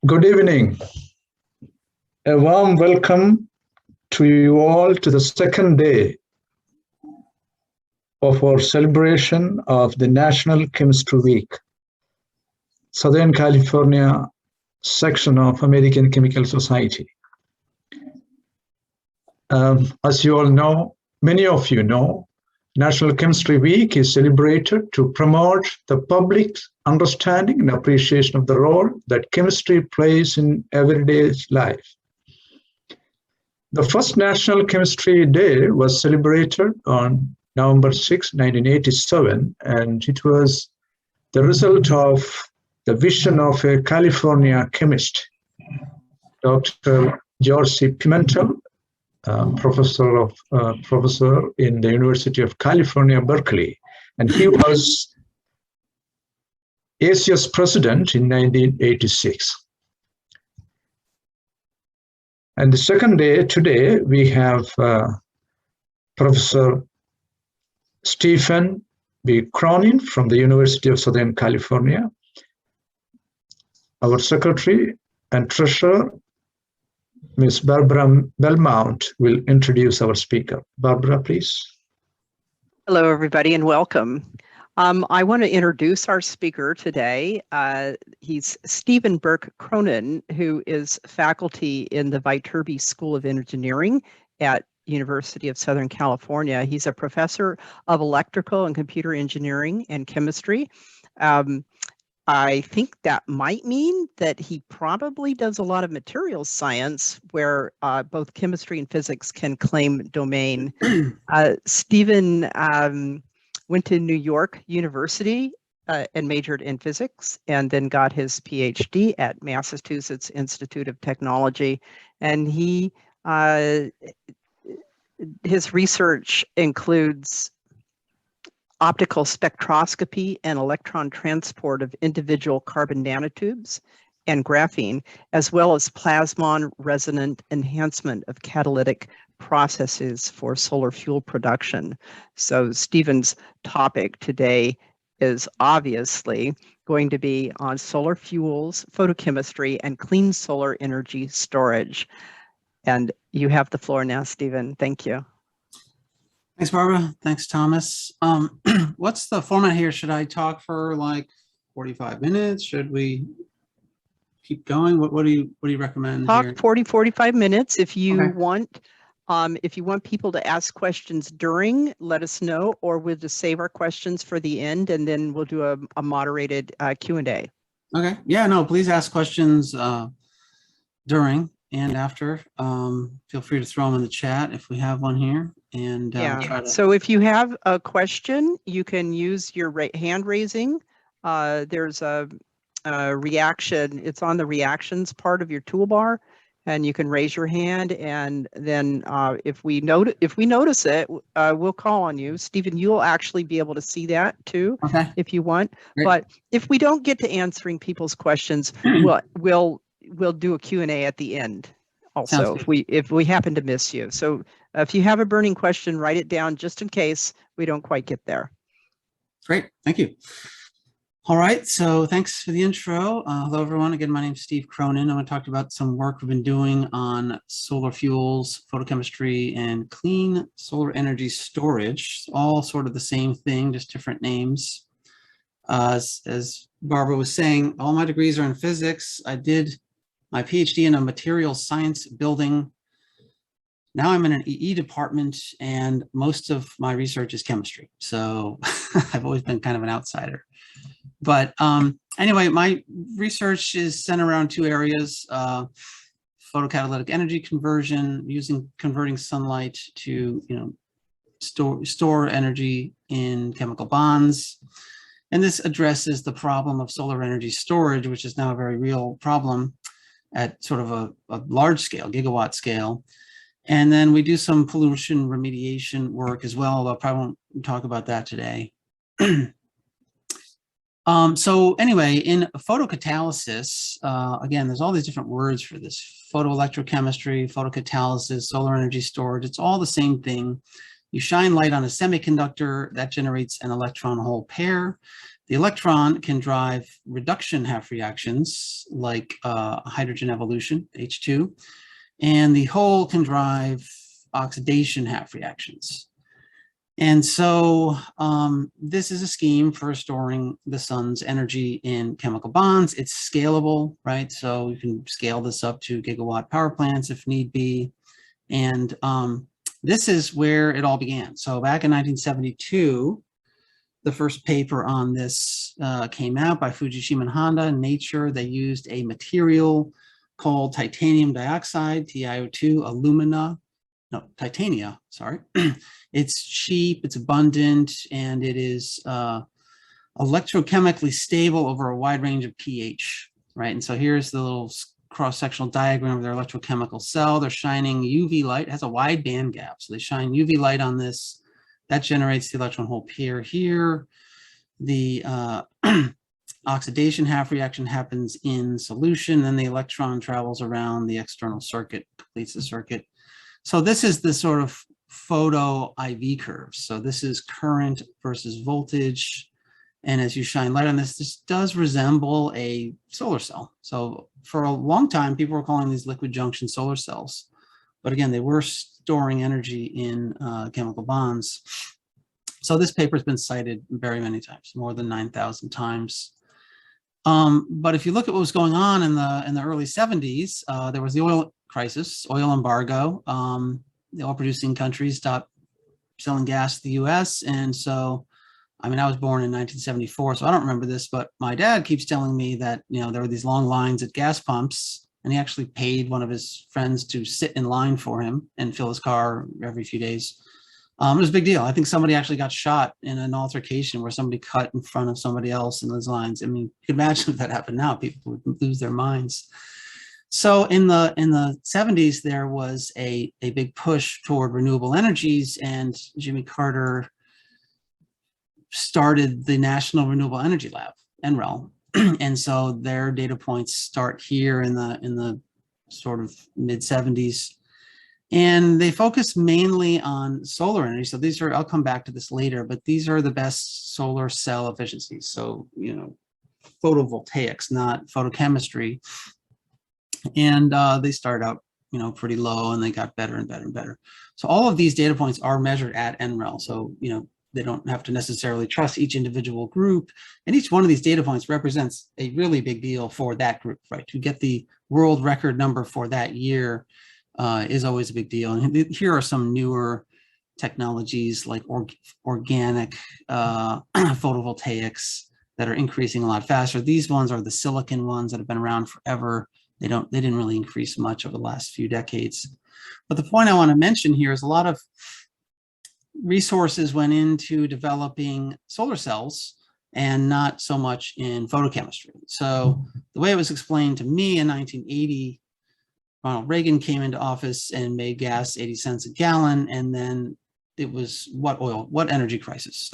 Good evening. A warm welcome to you all to the second day of our celebration of the National Chemistry Week, Southern California section of American Chemical Society. As you all know, many of you know, National Chemistry Week is celebrated to promote the public's understanding and appreciation of the role that chemistry plays in everyday life. The first National Chemistry Day was celebrated on November 6, 1987, and it was the result of the vision of a California chemist, Dr. George C. Pimentel, professor in the University of California, Berkeley, and he was ACS president in 1986. And the second day, today, we have Professor Stephen B. Cronin from the University of Southern California. Our secretary and treasurer, Ms. Barbara Belmont, will introduce our speaker. Barbara, please. Hello, everybody, and welcome. I want to introduce our speaker today. He's Stephen Burke Cronin, who is faculty in the Viterbi School of Engineering at University of Southern California. He's a professor of electrical and computer engineering and chemistry. I think that might mean that he probably does a lot of materials science where both chemistry and physics can claim domain. Stephen went to New York University and majored in physics, and then got his PhD at Massachusetts Institute of Technology. And his research includes optical spectroscopy and electron transport of individual carbon nanotubes and graphene, as well as plasmon resonant enhancement of catalytic processes for solar fuel production. So Stephen's topic today is obviously going to be on solar fuels, photochemistry, and clean solar energy storage. And you have the floor now, Stephen. Thank you. Thanks, Barbara. Thanks, Thomas. What's the format here? Should I talk for like 45 minutes? Should we keep going? What do you recommend? Talk here? 45 minutes. If you Okay. want, if you want people to ask questions during, let us know, or we'll just save our questions for the end, and then we'll do a moderated Q&A. Okay. Yeah. No. Please ask questions during and after. Feel free to throw them in the chat if we have one here. And So if you have a question, you can use your hand raising. There's a reaction. It's on the reactions part of your toolbar, and you can raise your hand. And then if we notice it, we'll call on you. Stephen, you'll actually be able to see that too, okay. if you want. Great. But if we don't get to answering people's questions, we'll do a Q&A at the end. Also, if we happen to miss you. So if you have a burning question, write it down just in case we don't quite get there. Great. Thank you. All right. So thanks for the intro. Hello, everyone. Again, my name is Steve Cronin. I'm going to talk about some work we've been doing on solar fuels, photochemistry, and clean solar energy storage. All sort of the same thing, just different names. As Barbara was saying, all my degrees are in physics. I did my PhD in a materials science building. Now I'm in an EE department, and most of my research is chemistry. So I've always been kind of an outsider. But anyway, my research is centered around two areas: photocatalytic energy conversion, converting sunlight to store energy in chemical bonds. And this addresses the problem of solar energy storage, which is now a very real problem at sort of a large scale, gigawatt scale. And then we do some pollution remediation work as well, although I probably won't talk about that today. So anyway, in photocatalysis, again, there's all these different words for this: photoelectrochemistry, photocatalysis, solar energy storage. It's all the same thing. You shine light on a semiconductor that generates an electron-hole pair. The electron can drive reduction half reactions like hydrogen evolution, H2, and the hole can drive oxidation half reactions. And so this is a scheme for storing the sun's energy in chemical bonds. It's scalable, right? So you can scale this up to gigawatt power plants if need be. And this is where it all began. So back in 1972, the first paper on this came out by Fujishima and Honda in Nature. They used a material called titanium dioxide, TiO2, titania, sorry. It's cheap, it's abundant, and it is electrochemically stable over a wide range of pH, right? And so here's the little cross-sectional diagram of their electrochemical cell. They're shining UV light. It has a wide band gap. So they shine UV light on this. That generates the electron hole pair here. The oxidation half reaction happens in solution. Then the electron travels around the external circuit, completes the circuit. So this is the sort of photo IV curve. So this is current versus voltage. And as you shine light on this, this does resemble a solar cell. So for a long time, people were calling these liquid junction solar cells. But again, they were storing energy in chemical bonds. So this paper has been cited very many times, more than 9,000 times. But if you look at what was going on in the early 70s, there was the oil crisis, oil embargo. The oil-producing countries stopped selling gas to the U.S. And so, I mean, I was born in 1974, so I don't remember this, but my dad keeps telling me that, you know, there were these long lines at gas pumps, and he actually paid one of his friends to sit in line for him and fill his car every few days. It was a big deal. I think somebody actually got shot in an altercation where somebody cut in front of somebody else in those lines. I mean, you can imagine if that happened now, people would lose their minds. So in the 70s, there was a big push toward renewable energies, and Jimmy Carter started the National Renewable Energy Lab, NREL. And so their data points start here in the sort of mid 70s. And they focus mainly on solar energy. So these are, I'll come back to this later, but these are the best solar cell efficiencies. So, you know, photovoltaics, not photochemistry. And they start out, you know, pretty low, and they got better and better and better. So all of these data points are measured at NREL. So, you know, they don't have to necessarily trust each individual group. And each one of these data points represents a really big deal for that group, right? To get the world record number for that year is always a big deal. And here are some newer technologies like organic photovoltaics that are increasing a lot faster. These ones are the silicon ones that have been around forever. They didn't really increase much over the last few decades. But the point I want to mention here is a lot of resources went into developing solar cells and not so much in photochemistry. So the way it was explained to me in 1980, Ronald Reagan came into office and made gas 80 cents a gallon, and then it was what energy crisis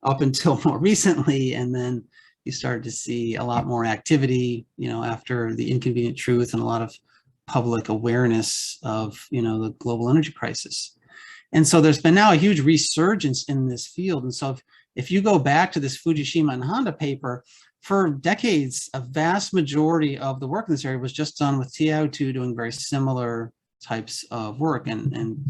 up until more recently. And then you started to see a lot more activity, you know, after the inconvenient truth and a lot of public awareness of, you know, the global energy crisis. And so there's been now a huge resurgence in this field. And so if you go back to this Fujishima and Honda paper, for decades, a vast majority of the work in this area was just done with TiO2 doing very similar types of work. And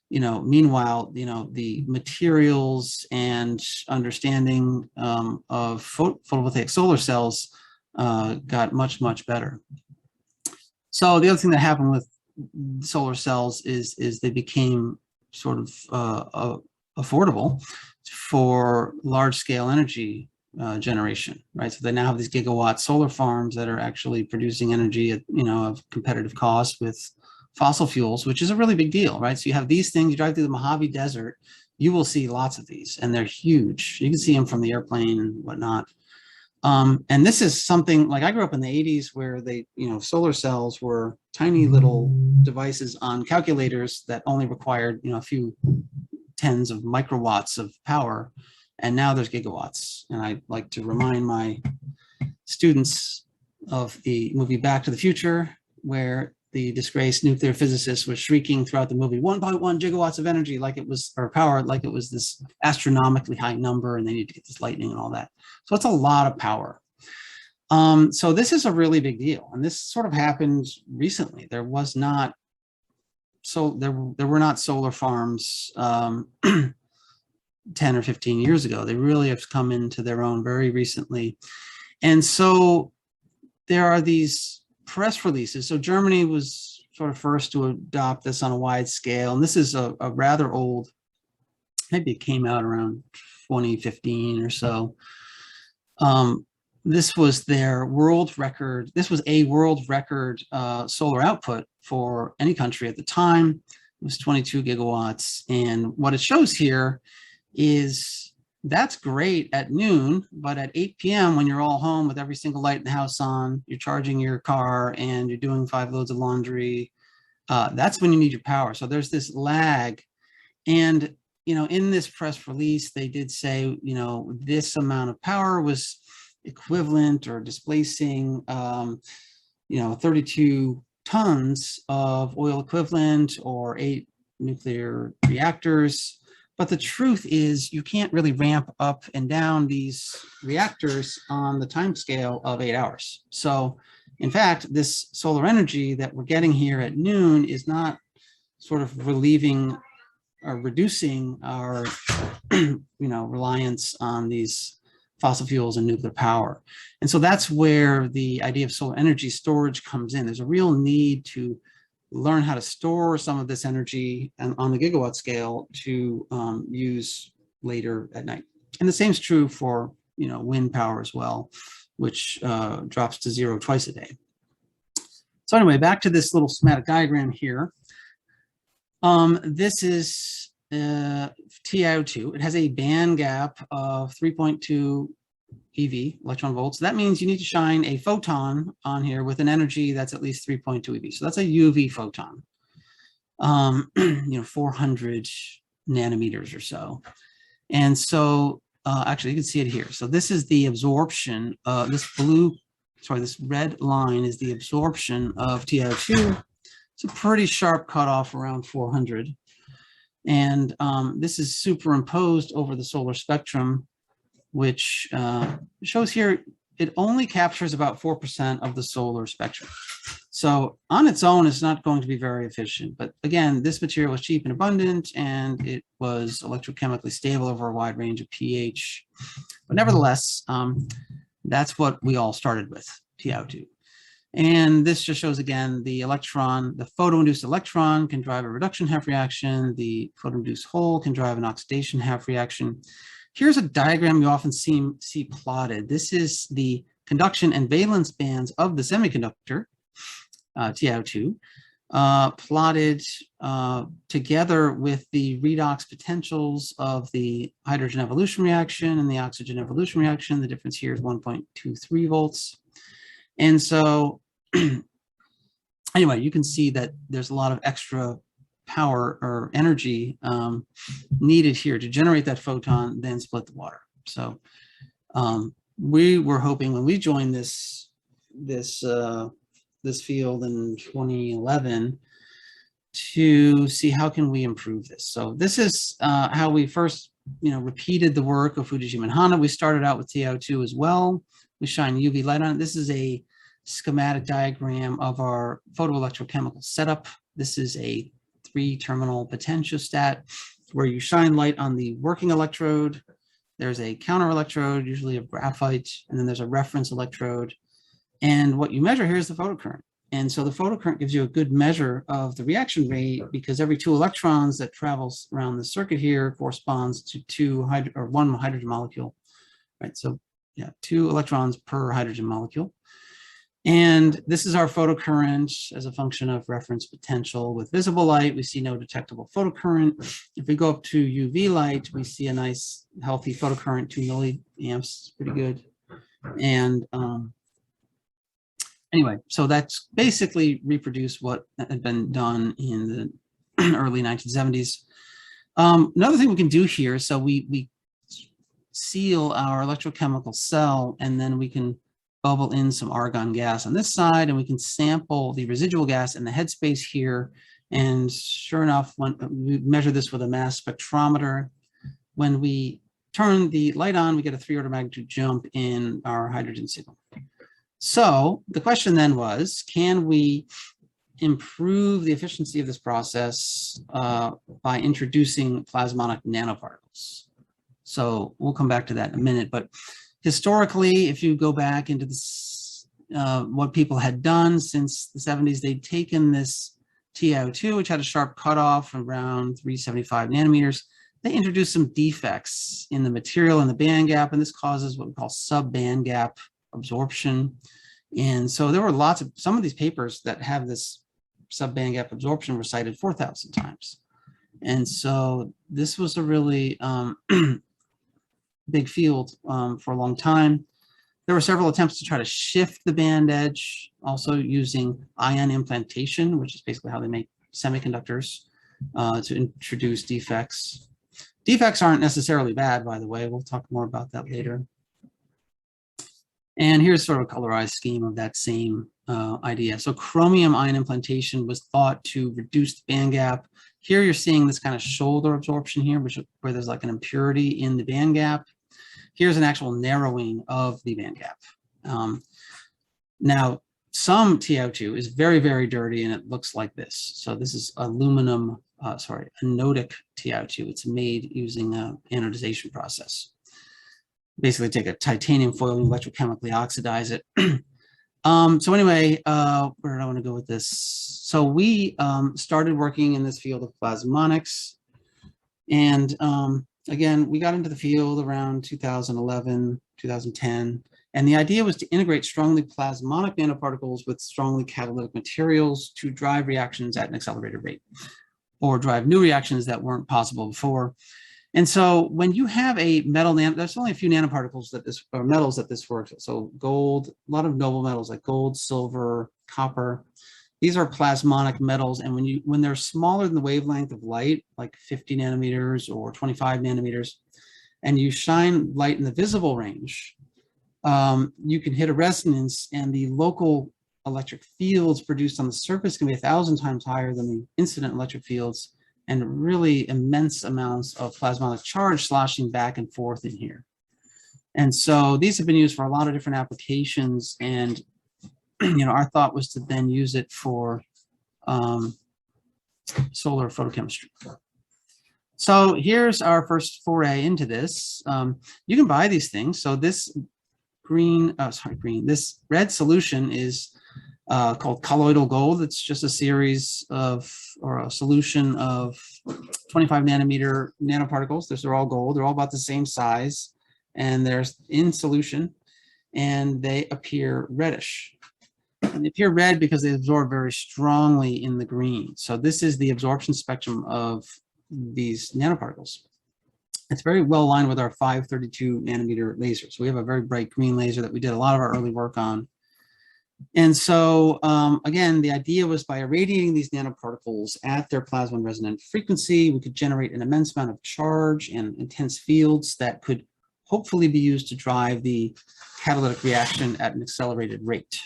you know, meanwhile, you know, the materials and understanding of photovoltaic solar cells got much, much better. So the other thing that happened with solar cells is they became sort of affordable for large-scale energy generation, right? So they now have these gigawatt solar farms that are actually producing energy at, you know, of competitive cost with fossil fuels, which is a really big deal, right? So you have these things, you drive through the Mojave Desert, you will see lots of these, and they're huge. You can see them from the airplane and whatnot. And this is something like I grew up in the 80s where they, you know, solar cells were tiny little devices on calculators that only required, you know, a few tens of microwatts of power. And now there's gigawatts. And I like to remind my students of the movie Back to the Future, where the disgraced nuclear physicists were shrieking throughout the movie, 1.1 gigawatts of energy, like it was, or power, like it was this astronomically high number, and they need to get this lightning and all that. So it's a lot of power. So this is a really big deal, and this sort of happened recently. There was not, so there were not solar farms 10 or 15 years ago. They really have come into their own very recently. And so there are these press releases. So Germany was sort of first to adopt this on a wide scale. And this is a rather old, maybe it came out around 2015 or so. This was their world record. This was a world record solar output for any country at the time. It was 22 gigawatts. And what it shows here is that's great at noon, but at 8 p.m. when you're all home with every single light in the house on, you're charging your car and you're doing 5 loads of laundry, that's when you need your power. So there's this lag. And, you know, in this press release, they did say, you know, this amount of power was equivalent or displacing, you know, 32 tons of oil equivalent or 8 nuclear reactors. But the truth is you can't really ramp up and down these reactors on the time scale of 8 hours. So in fact, this solar energy that we're getting here at noon is not sort of relieving or reducing our you know, reliance on these fossil fuels and nuclear power. And so that's where the idea of solar energy storage comes in. There's a real need to learn how to store some of this energy on the gigawatt scale to use later at night. And the same is true for, you know, wind power as well, which drops to 0 twice a day. So anyway, back to this little schematic diagram here. This is TiO2. It has a band gap of 3.2 EV, electron volts. That means you need to shine a photon on here with an energy that's at least 3.2 EV. So that's a UV photon, you know, 400 nanometers or so. And so actually you can see it here. So this is the absorption, this red line is the absorption of TiO2. It's a pretty sharp cutoff around 400. And this is superimposed over the solar spectrum, which shows here it only captures about 4% of the solar spectrum. So on its own, it's not going to be very efficient. But again, this material was cheap and abundant, and it was electrochemically stable over a wide range of pH. But nevertheless, that's what we all started with, TiO2. And this just shows, again, the electron, the photoinduced electron can drive a reduction half reaction. The photoinduced hole can drive an oxidation half reaction. Here's a diagram you often see plotted. This is the conduction and valence bands of the semiconductor, TiO2, plotted together with the redox potentials of the hydrogen evolution reaction and the oxygen evolution reaction. The difference here is 1.23 volts. And so anyway, you can see that there's a lot of extra power or energy needed here to generate that photon, then split the water. So we were hoping when we joined this field in 2011 to see how can we improve this. So this is how we first, you know, repeated the work of Fujijima and Hana. We started out with TiO2 as well. We shine UV light on it. This is a schematic diagram of our photoelectrochemical setup. This is a 3-terminal potentiostat where you shine light on the working electrode. There's a counter electrode, usually of graphite, and then there's a reference electrode. And what you measure here is the photocurrent. And so the photocurrent gives you a good measure of the reaction rate, because every 2 electrons that travels around the circuit here corresponds to 1 hydrogen molecule, right? So yeah, 2 electrons per hydrogen molecule. And this is our photocurrent as a function of reference potential. With visible light, we see no detectable photocurrent. If we go up to UV light, we see a nice healthy photocurrent, 2 milliamps, pretty good. And anyway, so that's basically reproduced what had been done in the early 1970s. Another thing we can do here, so we seal our electrochemical cell, and then we can bubble in some argon gas on this side, and we can sample the residual gas in the headspace here. And sure enough, when we measure this with a mass spectrometer, when we turn the light on, we get a 3-order magnitude jump in our hydrogen signal. So the question then was, can we improve the efficiency of this process by introducing plasmonic nanoparticles? So we'll come back to that in a minute, but historically, if you go back into this, what people had done since the 70s, they'd taken this TiO2, which had a sharp cutoff around 375 nanometers. They introduced some defects in the material and the band gap, and this causes what we call sub-band gap absorption. And so there were some of these papers that have this sub-band gap absorption were cited 4,000 times. And so this was a really big field for a long time. There were several attempts to try to shift the band edge, also using ion implantation, which is basically how they make semiconductors, to introduce defects. Defects aren't necessarily bad, by the way. We'll talk more about that later. And here's sort of a colorized scheme of that same idea. So chromium ion implantation was thought to reduce the band gap. Here you're seeing this kind of shoulder absorption here, where there's like an impurity in the band gap. Here's an actual narrowing of the band gap. Now, some TiO2 is very, very dirty, and it looks like this. So this is aluminum, anodic TiO2. It's made using an anodization process. Basically take a titanium foil and electrochemically oxidize it. So anyway, where did I want to go with this? So we started working in this field of plasmonics. And again, we got into the field around 2011, 2010. And the idea was to integrate strongly plasmonic nanoparticles with strongly catalytic materials to drive reactions at an accelerated rate, or drive new reactions that weren't possible before. And so when you have a metal, there's only a few nanoparticles or metals that this works. So gold, a lot of noble metals like gold, silver, copper. These are plasmonic metals, and when they're smaller than the wavelength of light, like 50 nanometers or 25 nanometers, and you shine light in the visible range, you can hit a resonance, and the local electric fields produced on the surface can be 1,000 times higher than the incident electric fields, and really immense amounts of plasmonic charge sloshing back and forth in here. And so these have been used for a lot of different applications, and our thought was to then use it for solar photochemistry. So here's our first foray into this. You can buy these things. So this this red solution is called Colloidal Gold. It's just a series of, or a solution of 25 nanometer nanoparticles. These are all gold. They're all about the same size, and they're in solution, and they appear reddish. And they appear red because they absorb very strongly in the green. So this is the absorption spectrum of these nanoparticles. It's very well aligned with our 532 nanometer laser. So we have a very bright green laser that we did a lot of our early work on. And so, again, the idea was by irradiating these nanoparticles at their plasma resonant frequency, we could generate an immense amount of charge and intense fields that could hopefully be used to drive the catalytic reaction at an accelerated rate.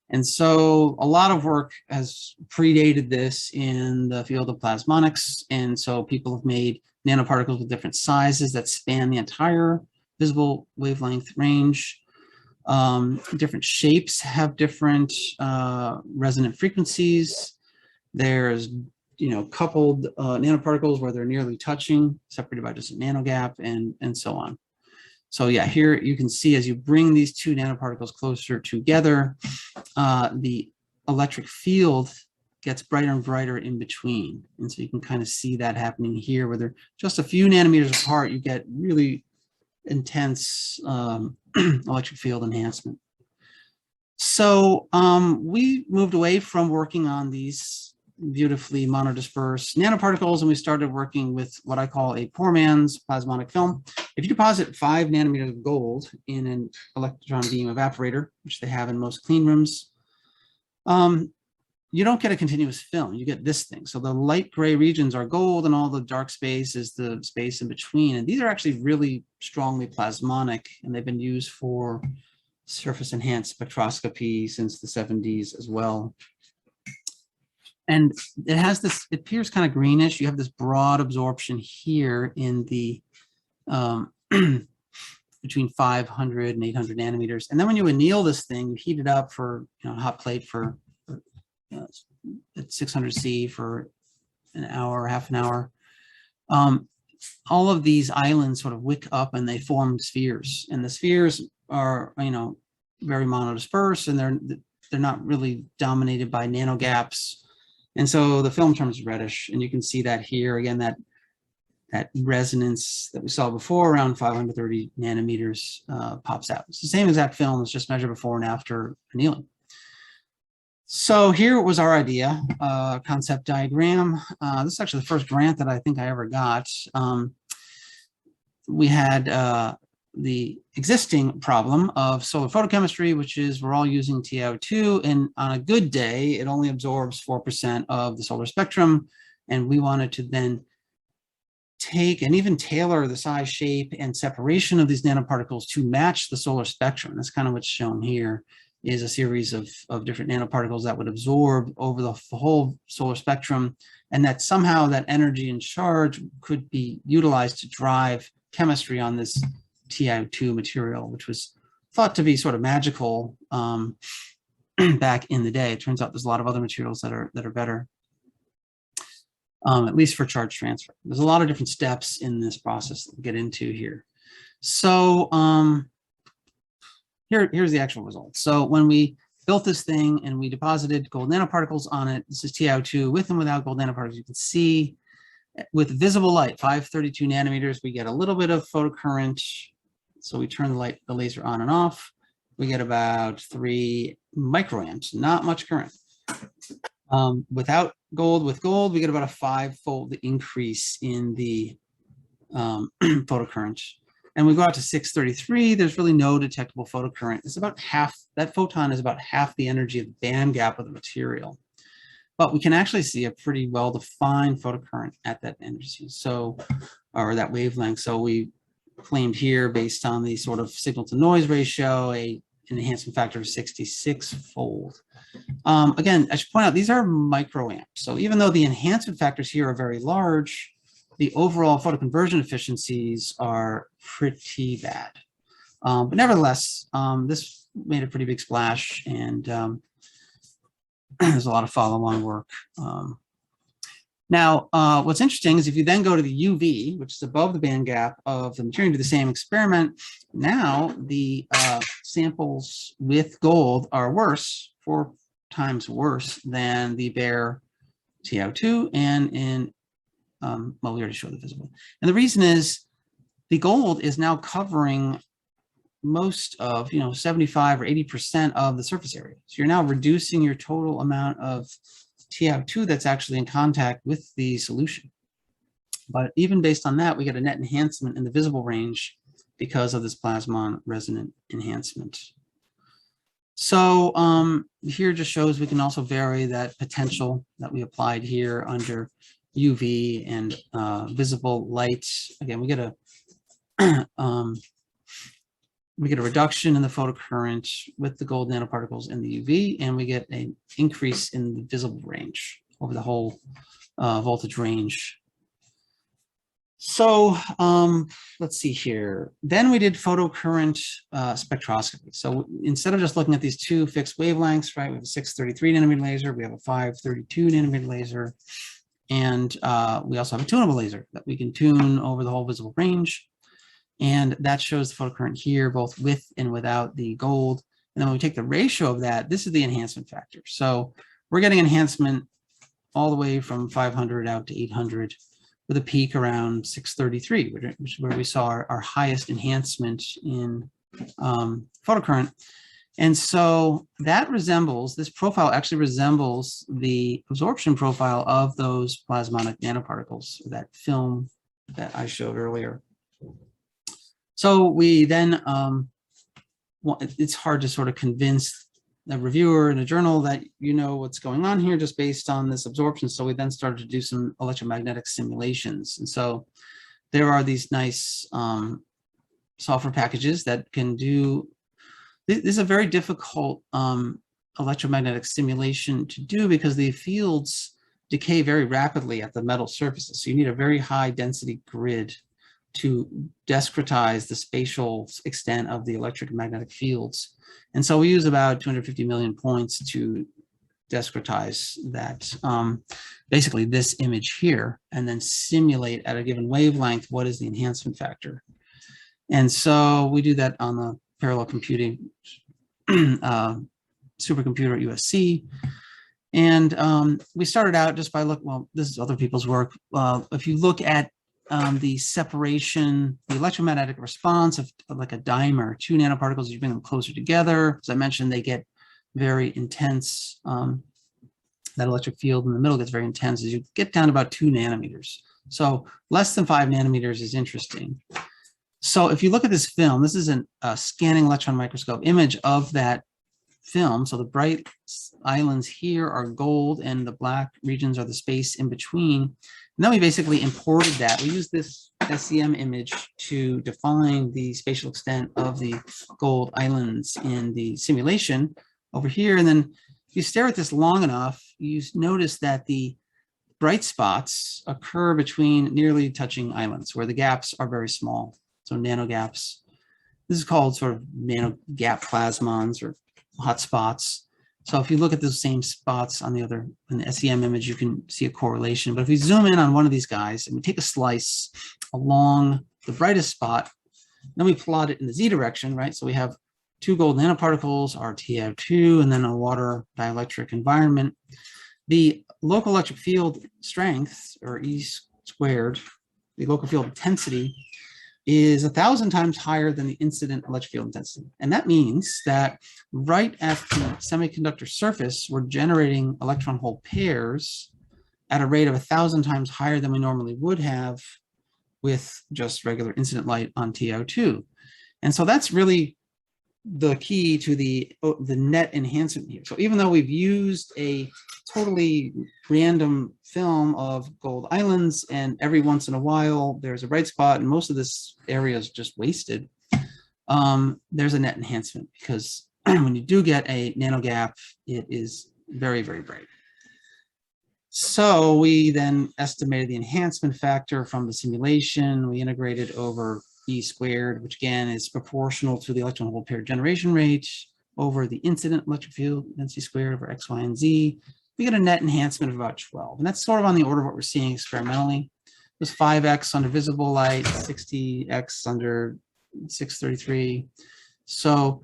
And so a lot of work has predated this in the field of plasmonics. And so people have made nanoparticles with different sizes that span the entire visible wavelength range. Different shapes have different resonant frequencies. There's, coupled nanoparticles where they're nearly touching, separated by just a nanogap, and so on. So yeah, here you can see as you bring these two nanoparticles closer together, the electric field gets brighter and brighter in between. And so you can kind of see that happening here, where they're just a few nanometers apart, you get really intense electric field enhancement. So we moved away from working on these beautifully monodispersed nanoparticles, and we started working with what I call a poor man's plasmonic film. If you deposit 5 nanometers of gold in an electron beam evaporator, which they have in most clean rooms, you don't get a continuous film. You get this thing. So the light gray regions are gold, and all the dark space is the space in between. And these are actually really strongly plasmonic, and they've been used for surface enhanced spectroscopy since the 70s as well. And it has this, it appears kind of greenish. You have this broad absorption here in the between 500 and 800 nanometers. And then when you anneal this thing, you heat it up for, a hot plate for at 600 C for an hour, half an hour. All of these islands sort of wick up and they form spheres. And the spheres are, very monodispersed, and they're not really dominated by nanogaps. And so the film turns reddish, and you can see that here again, that resonance that we saw before around 530 nanometers pops out. It's the same exact film, it's just measured before and after annealing. So here was our idea, concept diagram. This is actually the first grant that I think I ever got. We had the existing problem of solar photochemistry, which is we're all using TiO2, and on a good day, it only absorbs 4% of the solar spectrum. And we wanted to then take and even tailor the size, shape, and separation of these nanoparticles to match the solar spectrum. That's kind of what's shown here, is a series of different nanoparticles that would absorb over the whole solar spectrum, and that somehow that energy and charge could be utilized to drive chemistry on this TiO2 material, which was thought to be sort of magical back in the day. It turns out there's a lot of other materials that are better, at least for charge transfer. There's a lot of different steps in this process that we'll get into here. So here's the actual result. So when we built this thing and we deposited gold nanoparticles on it, this is TiO2 with and without gold nanoparticles. You can see with visible light, 532 nanometers, we get a little bit of photocurrent. So we turn the laser on and off. We get about 3 microamps, not much current. Without gold, with gold, we get about a 5-fold increase in the photocurrent. And we go out to 633, there's really no detectable photocurrent. It's about half, that photon is about half the energy of the band gap of the material. But we can actually see a pretty well-defined photocurrent at that energy, or that wavelength. So we claimed here, based on the sort of signal to noise ratio, an enhancement factor of 66-fold. Again, I should point out, these are microamps. So even though the enhancement factors here are very large, the overall photoconversion efficiencies are pretty bad. But nevertheless, this made a pretty big splash, and there's a lot of follow-on work. Now, what's interesting is if you then go to the UV, which is above the band gap of the material, do the same experiment, now the samples with gold are worse, 4 times worse than the bare TiO2, and in, well, we already showed the visible. And the reason is the gold is now covering most of, 75 or 80% of the surface area. So you're now reducing your total amount of TiO2 that's actually in contact with the solution. But even based on that, we get a net enhancement in the visible range because of this plasmon resonant enhancement. So here just shows we can also vary that potential that we applied here under UV and visible light. Again, we get a reduction in the photocurrent with the gold nanoparticles in the UV, and we get an increase in the visible range over the whole voltage range. So let's see here. Then we did photocurrent spectroscopy. So instead of just looking at these 2 fixed wavelengths, right, we have a 633 nanometer laser, we have a 532 nanometer laser, and we also have a tunable laser that we can tune over the whole visible range. And that shows the photocurrent here, both with and without the gold. And then when we take the ratio of that, this is the enhancement factor. So we're getting enhancement all the way from 500 out to 800 with a peak around 633, which is where we saw our highest enhancement in photocurrent. And so that resembles, this profile actually resembles the absorption profile of those plasmonic nanoparticles, that film that I showed earlier. So we then, it's hard to sort of convince the reviewer in a journal that what's going on here just based on this absorption. So we then started to do some electromagnetic simulations. And so there are these nice software packages that can do this is a very difficult electromagnetic simulation to do because the fields decay very rapidly at the metal surfaces. So you need a very high density grid to discretize the spatial extent of the electromagnetic fields. And so we use about 250 million points to discretize that, basically this image here, and then simulate at a given wavelength what is the enhancement factor. And so we do that on the parallel computing supercomputer at USC. And we started out just by looking, well, this is other people's work. If you look at the separation, the electromagnetic response of like a dimer, two nanoparticles, you bring them closer together. As I mentioned, they get very intense. That electric field in the middle gets very intense as you get down to about 2 nanometers. So less than 5 nanometers is interesting. So if you look at this film, this is a scanning electron microscope image of that film. So the bright islands here are gold and the black regions are the space in between. And then we basically imported that. We used this SEM image to define the spatial extent of the gold islands in the simulation over here. And then if you stare at this long enough, you notice that the bright spots occur between nearly touching islands where the gaps are very small. So nano gaps. This is called sort of nano gap plasmons or hot spots. So if you look at those same spots on the other, in the SEM image, you can see a correlation. But if we zoom in on one of these guys and we take a slice along the brightest spot, then we plot it in the Z direction, right? So we have 2 gold nanoparticles, our TiO2, and then a water dielectric environment. The local electric field strength, or E squared, the local field intensity, is 1,000 times higher than the incident electric field intensity. And that means that right at the semiconductor surface, we're generating electron hole pairs at a rate of 1,000 times higher than we normally would have with just regular incident light on TiO2. And so that's really the key to the net enhancement here. So even though we've used a totally random film of gold islands and every once in a while there's a bright spot and most of this area is just wasted, there's a net enhancement because when you do get a nano gap, it is very, very bright. So we then estimated the enhancement factor from the simulation. We integrated over E squared, which again is proportional to the electron hole pair generation rate over the incident electric field density squared over X, Y, and Z. We get a net enhancement of about 12. And that's sort of on the order of what we're seeing experimentally. It was 5x under visible light, 60x under 633. So,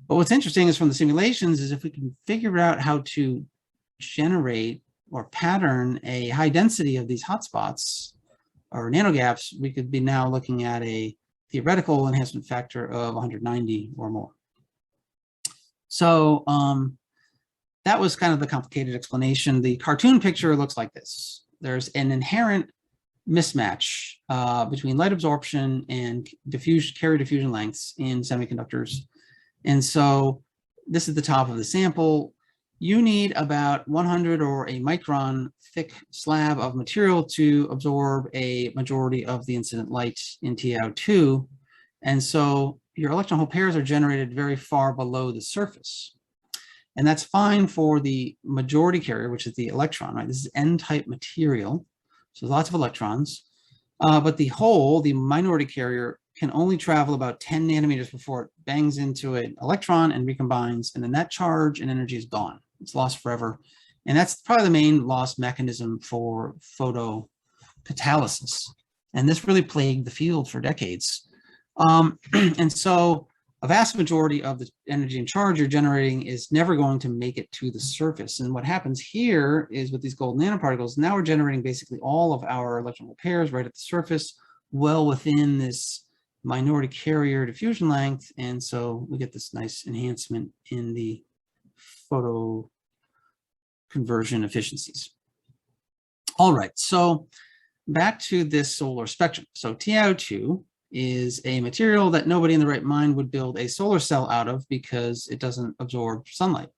but what's interesting is from the simulations is if we can figure out how to generate or pattern a high density of these hotspots or nanogaps, we could be now looking at a theoretical enhancement factor of 190 or more. So that was kind of the complicated explanation. The cartoon picture looks like this. There's an inherent mismatch between light absorption and carrier diffusion lengths in semiconductors. And so this is the top of the sample. You need about 100 or a micron thick slab of material to absorb a majority of the incident light in TiO2. And so your electron hole pairs are generated very far below the surface. And that's fine for the majority carrier, which is the electron, right? This is N-type material, so lots of electrons. But the hole, the minority carrier, can only travel about 10 nanometers before it bangs into an electron and recombines, and then that charge and energy is gone. It's lost forever. And that's probably the main loss mechanism for photocatalysis. And this really plagued the field for decades. And so a vast majority of the energy and charge you're generating is never going to make it to the surface. And what happens here is with these gold nanoparticles, now we're generating basically all of our electron hole pairs right at the surface, well within this minority carrier diffusion length. And so we get this nice enhancement in the photo conversion efficiencies. All right, so back to this solar spectrum. So TiO2 is a material that nobody in the right mind would build a solar cell out of because it doesn't absorb sunlight,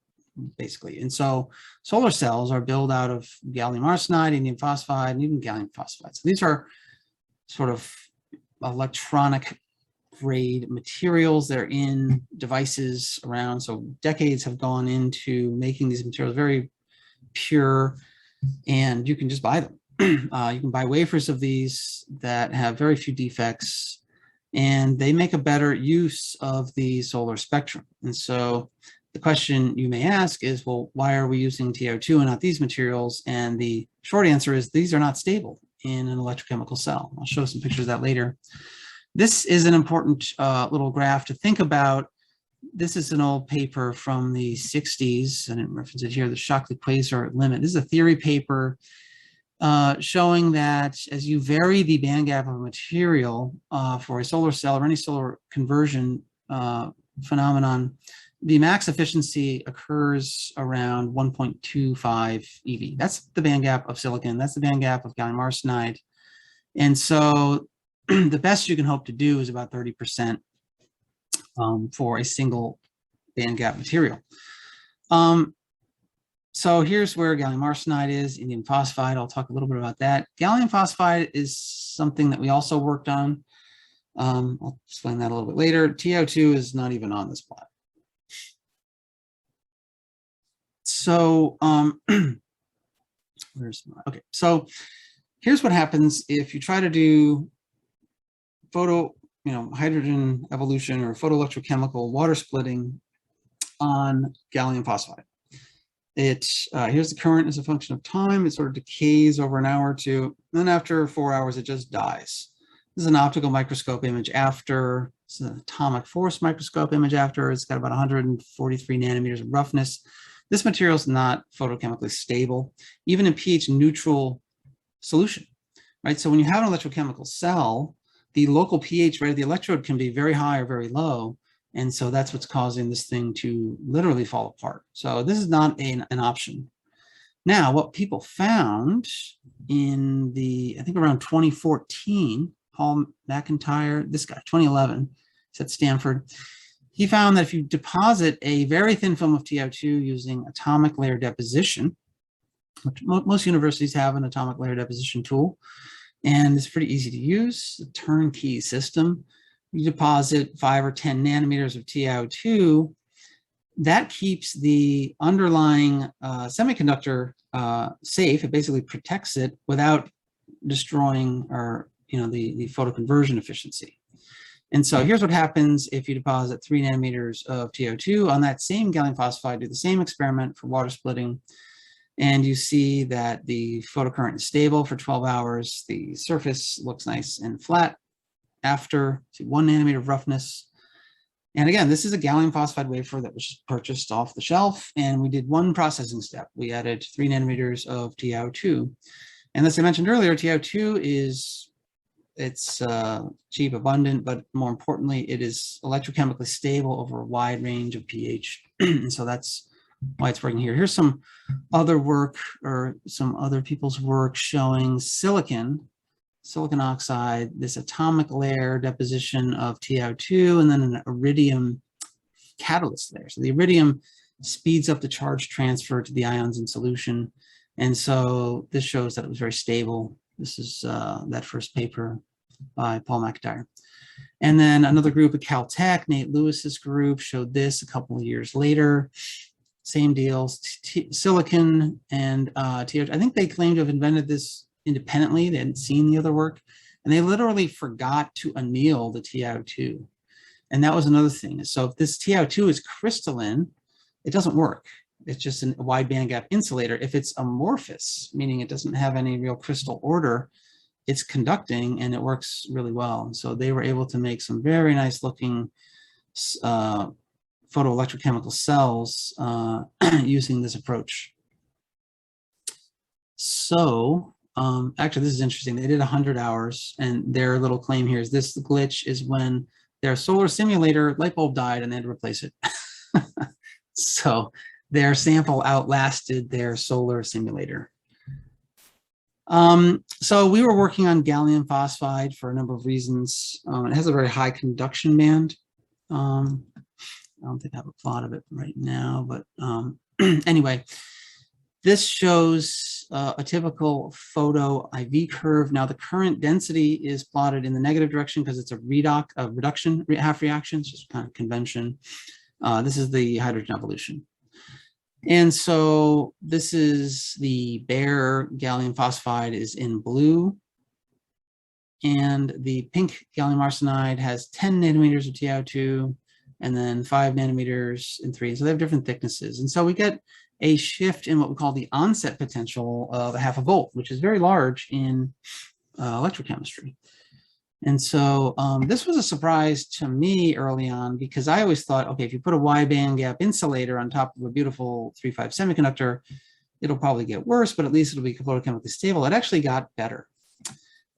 basically. And so solar cells are built out of gallium arsenide, indium phosphide, and even gallium phosphide. So these are sort of electronic grade materials. They're in devices around, so decades have gone into making these materials very pure, and you can just buy them. You can buy wafers of these that have very few defects, and they make a better use of the solar spectrum. And so the question you may ask is, well, why are we using TiO2 and not these materials? And the short answer is these are not stable in an electrochemical cell. I'll show some pictures of that later. This is an important little graph to think about. This is an old paper from the 60s. I didn't reference it here, the Shockley quasar limit. This is a theory paper showing that as you vary the band gap of a material for a solar cell or any solar conversion phenomenon, the max efficiency occurs around 1.25 eV. That's the band gap of silicon. That's the band gap of gallium arsenide. And so the best you can hope to do is about 30% for a single band gap material. So here's where gallium arsenide is, indium phosphide. I'll talk a little bit about that. Gallium phosphide is something that we also worked on. I'll explain that a little bit later. TiO2 is not even on this plot. So, okay, so here's what happens if you try to do hydrogen evolution or photoelectrochemical water splitting on gallium phosphide. Here's the current as a function of time. It sort of decays over an hour or two. And then after 4 hours, it just dies. This is an optical microscope image after. It's an atomic force microscope image after. It's got about 143 nanometers of roughness. This material is not photochemically stable, even in pH neutral solution, right? So when you have an electrochemical cell, the local pH right of the electrode can be very high or very low. And so that's what's causing this thing to literally fall apart. So this is not an option. Now, what people found in I think around 2014, Paul McIntyre, this guy, 2011, he's at Stanford. He found that if you deposit a very thin film of TiO2 using atomic layer deposition, which most universities have an atomic layer deposition tool, and it's pretty easy to use, a turnkey system. You deposit 5 or 10 nanometers of TiO2, that keeps the underlying semiconductor safe. It basically protects it without destroying the photoconversion efficiency. And so here's what happens if you deposit 3 nanometers of TiO2 on that same gallium phosphide, do the same experiment for water splitting, and you see that the photocurrent is stable for 12 hours. The surface looks nice and flat after 1 nanometer of roughness. And again, this is a gallium phosphide wafer that was purchased off the shelf, and we did one processing step. We added 3 nanometers of TiO2. And as I mentioned earlier, TiO2 it's cheap, abundant, but more importantly, it is electrochemically stable over a wide range of pH. And so that's why it's working here. Here's some other work, or some other people's work, showing silicon oxide, this atomic layer deposition of TiO2, and then an iridium catalyst there. So the iridium speeds up the charge transfer to the ions in solution. And so this shows that it was very stable. This is that first paper by Paul McIntyre. And then another group at Caltech, Nate Lewis's group, showed this a couple of years later. Same deals, silicon and TiO2. I think they claimed to have invented this independently. They hadn't seen the other work. And they literally forgot to anneal the TiO2. And that was another thing. So if this TiO2 is crystalline, it doesn't work. It's just a wide bandgap insulator. If it's amorphous, meaning it doesn't have any real crystal order, it's conducting and it works really well. And so they were able to make some very nice looking photoelectrochemical cells using this approach. So actually, this is interesting. They did 100 hours, and their little claim here is this glitch is when their solar simulator light bulb died and they had to replace it. So their sample outlasted their solar simulator. So we were working on gallium phosphide for a number of reasons. It has a very high conduction band. I don't think I have a plot of it right now, but anyway, this shows a typical photo IV curve. Now the current density is plotted in the negative direction because it's a reduction half reaction, it's just kind of convention. This is the hydrogen evolution. And so this is the bare gallium phosphide is in blue. And the pink gallium arsenide has 10 nanometers of TiO2 and then 5 nanometers in 3. So they have different thicknesses. And so we get a shift in what we call the onset potential of a half a volt, which is very large in electrochemistry. And so this was a surprise to me early on, because I always thought, okay, if you put a wide band gap insulator on top of a beautiful 3.5 semiconductor, it'll probably get worse, but at least it'll be photochemically stable. It actually got better.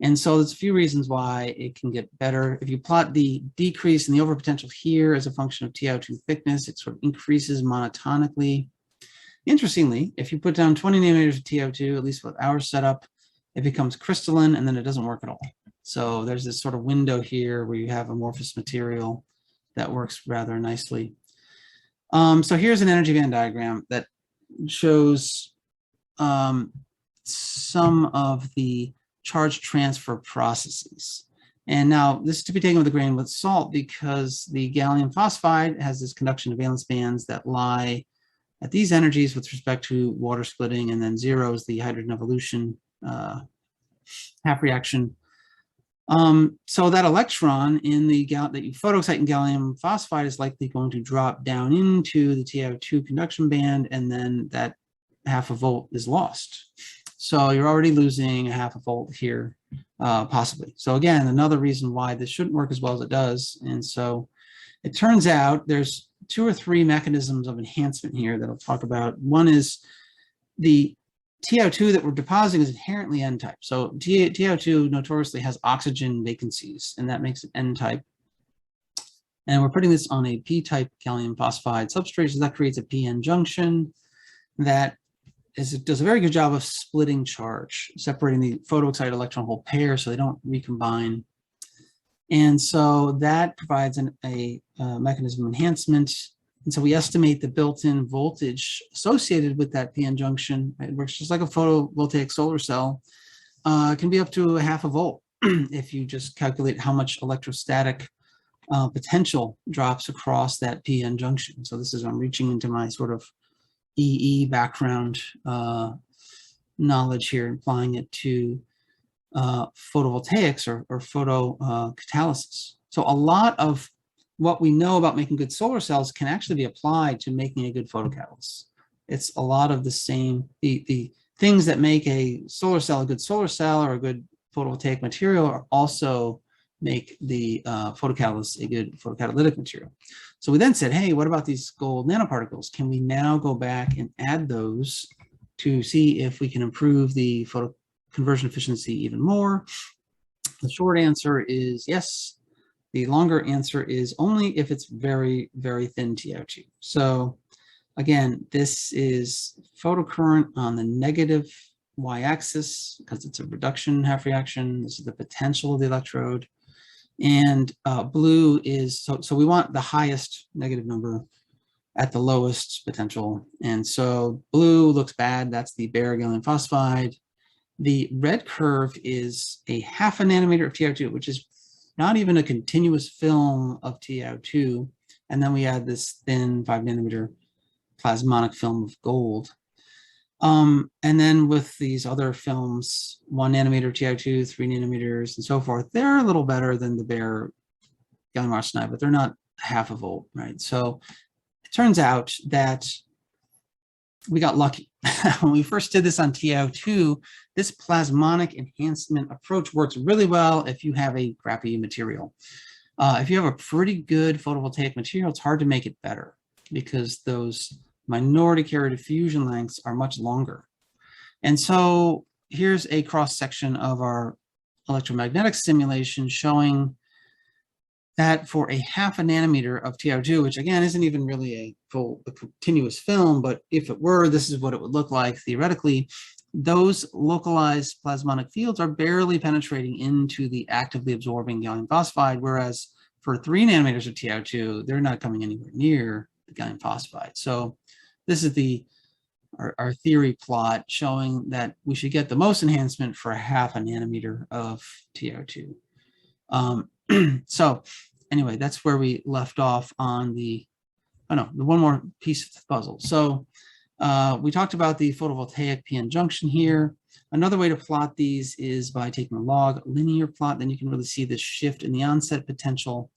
And so there's a few reasons why it can get better. If you plot the decrease in the overpotential here as a function of TiO2 thickness, it sort of increases monotonically. Interestingly, if you put down 20 nanometers of TiO2, at least with our setup, it becomes crystalline and then it doesn't work at all. So there's this sort of window here where you have amorphous material that works rather nicely. So here's an energy band diagram that shows some of the charge transfer processes. And now this is to be taken with a grain with salt, because the gallium phosphide has this conduction and valence bands that lie at these energies with respect to water splitting, and then 0 is the hydrogen evolution half reaction. So that electron in the that you photoexcite in gallium phosphide is likely going to drop down into the TiO2 conduction band, and then that half a volt is lost. So you're already losing a half a volt here, possibly. So again, another reason why this shouldn't work as well as it does. And so it turns out there's 2 or 3 mechanisms of enhancement here that I'll talk about. One is the TiO2 that we're depositing is inherently N-type. So TiO2 notoriously has oxygen vacancies, and that makes it N-type. And we're putting this on a P-type gallium phosphide substrate, so that creates a PN junction that does a very good job of splitting charge, separating the photoexcited electron hole pair so they don't recombine. And so that provides a mechanism of enhancement. And so we estimate the built-in voltage associated with that PN junction. It works just like a photovoltaic solar cell. It can be up to a half a volt if you just calculate how much electrostatic potential drops across that PN junction. So this is, I'm reaching into my sort of EE background knowledge here, applying it to photovoltaics or photocatalysis. So a lot of what we know about making good solar cells can actually be applied to making a good photocatalyst. It's a lot of the same, the things that make a solar cell a good solar cell or a good photovoltaic material are also make the photocatalyst a good photocatalytic material. So we then said, hey, what about these gold nanoparticles? Can we now go back and add those to see if we can improve the photo conversion efficiency even more? The short answer is yes. The longer answer is only if it's very, very thin TiO2. So again, this is photocurrent on the negative y-axis because it's a reduction half reaction. This is the potential of the electrode. And blue is, so we want the highest negative number at the lowest potential. And so blue looks bad. That's the bare gallium phosphide. The red curve is a half a nanometer of TiO2, which is not even a continuous film of TiO2. And then we add this thin 5 nanometer plasmonic film of gold. And then with these other films, 1 nanometer TiO2, 3 nanometers, and so forth, they're a little better than the bare gallium arsenide, but they're not half a volt, right? So it turns out that we got lucky. When we first did this on TiO2, this plasmonic enhancement approach works really well if you have a crappy material. If you have a pretty good photovoltaic material, it's hard to make it better because those minority carrier diffusion lengths are much longer. And so here's a cross-section of our electromagnetic simulation showing that for a half a nanometer of TiO2, which again isn't even really a continuous film, but if it were, this is what it would look like theoretically. Those localized plasmonic fields are barely penetrating into the actively absorbing gallium phosphide, whereas for 3 nanometers of TiO2, they're not coming anywhere near the gallium phosphide. So this is the our theory plot showing that we should get the most enhancement for 0.5 nanometer of TiO2. So anyway, that's where we left off on the, the one more piece of the puzzle. So we talked about the photovoltaic PN junction here. Another way to plot these is by taking a log linear plot. Then you can really see this shift in the onset potential.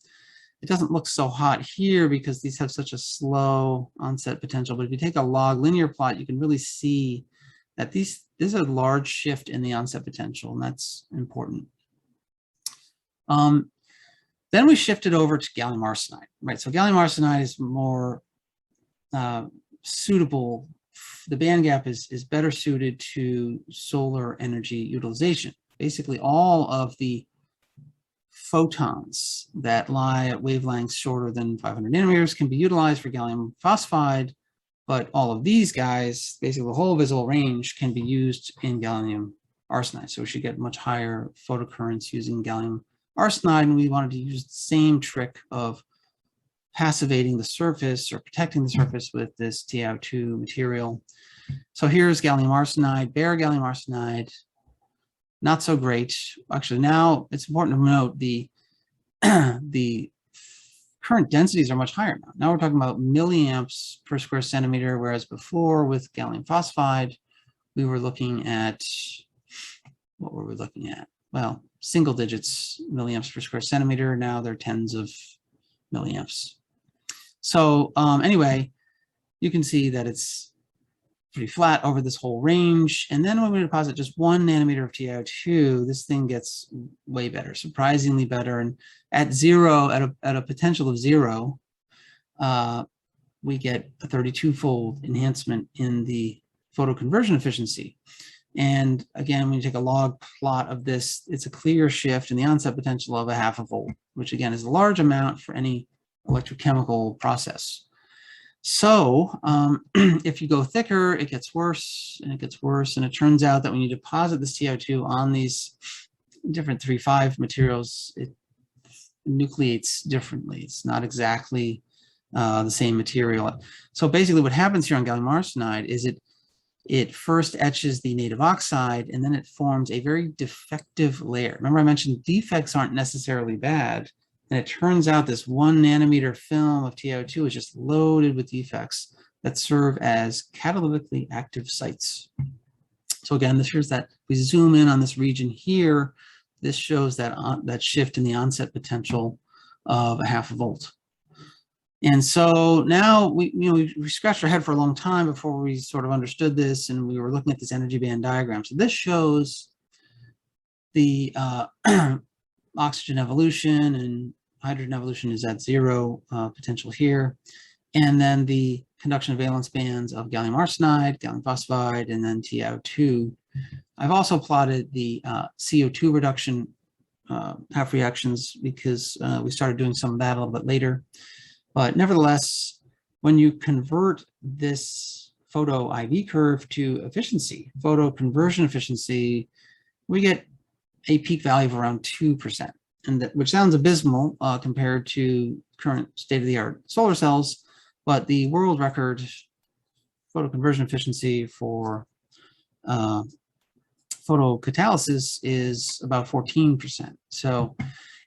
It doesn't look so hot here because these have such a slow onset potential. But if you take a log linear plot, you can really see that there's a large shift in the onset potential, and that's important. Then we shifted over to gallium arsenide, right? So gallium arsenide is more suitable. The band gap is better suited to solar energy utilization. Basically, all of the photons that lie at wavelengths shorter than 500 nanometers can be utilized for gallium phosphide, but all of these guys, basically the whole visible range, can be used in gallium arsenide. So we should get much higher photocurrents using gallium arsenide, and we wanted to use the same trick of passivating the surface or protecting the surface with this TiO2 material. So here's gallium arsenide, bare gallium arsenide. Not so great. Actually, now it's important to note the current densities are much higher now. Now we're talking about milliamps per square centimeter, whereas before with gallium phosphide, we were looking at, what were we looking at? Well, single digits milliamps per square centimeter. Now they're tens of milliamps. So anyway, you can see that it's pretty flat over this whole range. And then when we deposit just 1 nanometer of TiO2, this thing gets way better, surprisingly better. And at zero, at a potential of 0, we get a 32-fold enhancement in the photoconversion efficiency. And again, when you take a log plot of this, it's a clear shift in the onset potential of 0.5 volt, which again is a large amount for any electrochemical process. So if you go thicker, it gets worse and it gets worse. And it turns out that when you deposit this TiO2 on these different 3,5 materials, it nucleates differently. It's not exactly the same material. So basically what happens here on gallium arsenide is it first etches the native oxide, and then it forms a very defective layer. Remember I mentioned defects aren't necessarily bad. And it turns out this 1 nanometer film of TiO2 is just loaded with defects that serve as catalytically active sites. So again, this shows that we zoom in on this region here. This shows that that shift in the onset potential of 0.5 volt. And so now we scratched our head for a long time before we sort of understood this, and we were looking at this energy band diagram. So this shows the oxygen evolution, and hydrogen evolution is at 0 potential here. And then the conduction valence bands of gallium arsenide, gallium phosphide, and then TiO2. I've also plotted the CO2 reduction half reactions because we started doing some of that a little bit later. But nevertheless, when you convert this photo IV curve to efficiency, photo conversion efficiency, we get a peak value of around 2%, and that, which sounds abysmal compared to current state-of-the-art solar cells, but the world record photo conversion efficiency for photocatalysis is about 14%. So,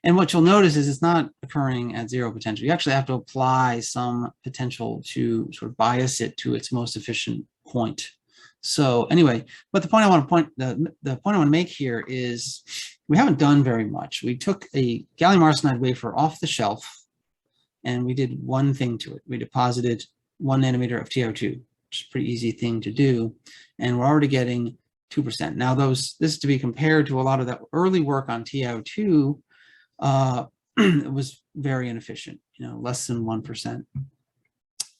and what you'll notice is it's not occurring at 0 potential. You actually have to apply some potential to sort of bias it to its most efficient point. So anyway, but the point I want to the point I want to make here is we haven't done very much. We took a gallium arsenide wafer off the shelf and we did one thing to it. We deposited 1 nanometer of TiO2, which is a pretty easy thing to do. And we're already getting 2%. Now this is to be compared to a lot of that early work on TiO2. It was very inefficient, less than 1%.